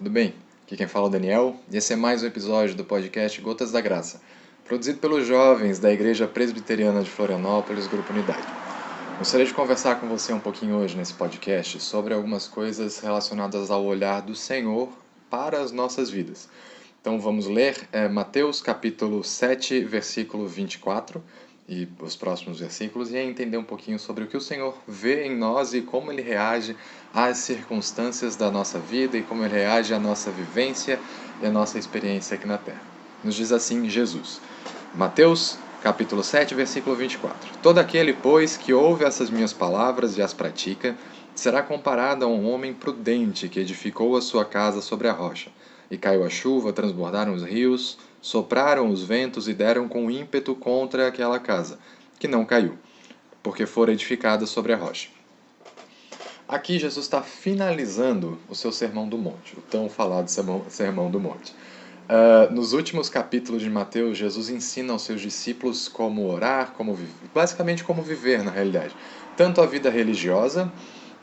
tudo bem? Aqui quem fala é o Daniel e esse é mais um episódio do podcast Gotas da Graça, produzido pelos jovens da Igreja Presbiteriana de Florianópolis, Grupo Unidade. Gostaria de conversar com você um pouquinho hoje nesse podcast sobre algumas coisas relacionadas ao olhar do Senhor para as nossas vidas. Então vamos ler Mateus capítulo 7, versículo 24 e os próximos versículos e entender um pouquinho sobre o que o Senhor vê em nós e como Ele reage às circunstâncias da nossa vida e como Ele reage à nossa vivência e à nossa experiência aqui na Terra. Nos diz assim Jesus, Mateus capítulo 7, versículo 24. Todo aquele, pois, que ouve essas minhas palavras e as pratica, será comparado a um homem prudente que edificou a sua casa sobre a rocha. E caiu a chuva, transbordaram os rios, sopraram os ventos e deram com ímpeto contra aquela casa, que não caiu, porque fora edificada sobre a rocha. Aqui Jesus está finalizando o seu Sermão do Monte, o tão falado Sermão do Monte. Nos últimos capítulos de Mateus, Jesus ensina aos seus discípulos como orar, basicamente como viver na realidade. Tanto a vida religiosa,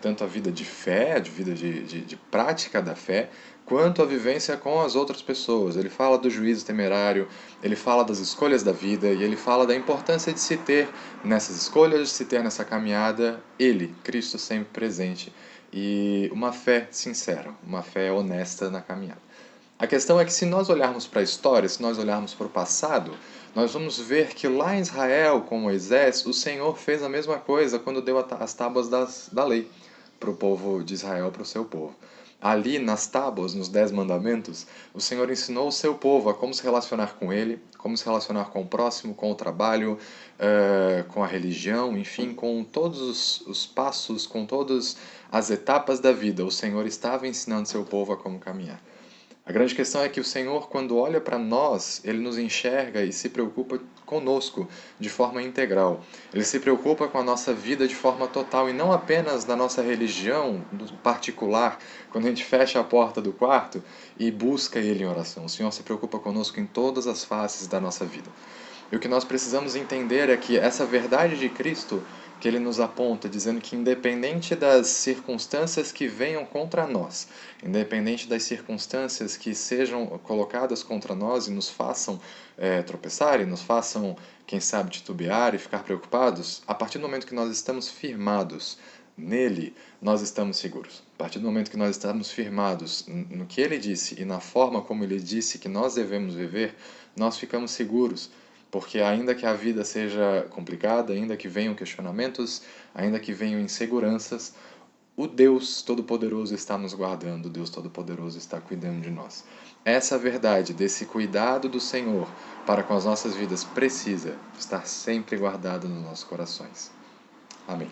tanto a vida de fé, a vida de prática da fé, quanto a vivência com as outras pessoas. Ele fala do juízo temerário, ele fala das escolhas da vida e ele fala da importância de se ter nessas escolhas, de se ter nessa caminhada, Ele, Cristo sempre presente, e uma fé sincera, uma fé honesta na caminhada. A questão é que se nós olharmos para a história, se nós olharmos para o passado, nós vamos ver que lá em Israel, com Moisés, o Senhor fez a mesma coisa quando deu as tábuas da lei para o povo de Israel, para o seu povo. Ali, nas tábuas, nos 10 mandamentos, o Senhor ensinou o seu povo a como se relacionar com Ele, como se relacionar com o próximo, com o trabalho, com a religião, enfim, com todos os passos, com todas as etapas da vida. O Senhor estava ensinando seu povo a como caminhar. A grande questão é que o Senhor, quando olha para nós, Ele nos enxerga e se preocupa conosco de forma integral. Ele se preocupa com a nossa vida de forma total e não apenas na nossa religião particular, quando a gente fecha a porta do quarto e busca Ele em oração. O Senhor se preocupa conosco em todas as faces da nossa vida. E o que nós precisamos entender é que essa verdade de Cristo que ele nos aponta, dizendo que independente das circunstâncias que venham contra nós, independente das circunstâncias que sejam colocadas contra nós e nos façam tropeçar e nos façam, quem sabe, titubear e ficar preocupados, a partir do momento que nós estamos firmados nele, nós estamos seguros. A partir do momento que nós estamos firmados no que ele disse e na forma como ele disse que nós devemos viver, nós ficamos seguros. Porque ainda que a vida seja complicada, ainda que venham questionamentos, ainda que venham inseguranças, o Deus Todo-Poderoso está nos guardando, o Deus Todo-Poderoso está cuidando de nós. Essa verdade desse cuidado do Senhor para com as nossas vidas precisa estar sempre guardada nos nossos corações. Amém.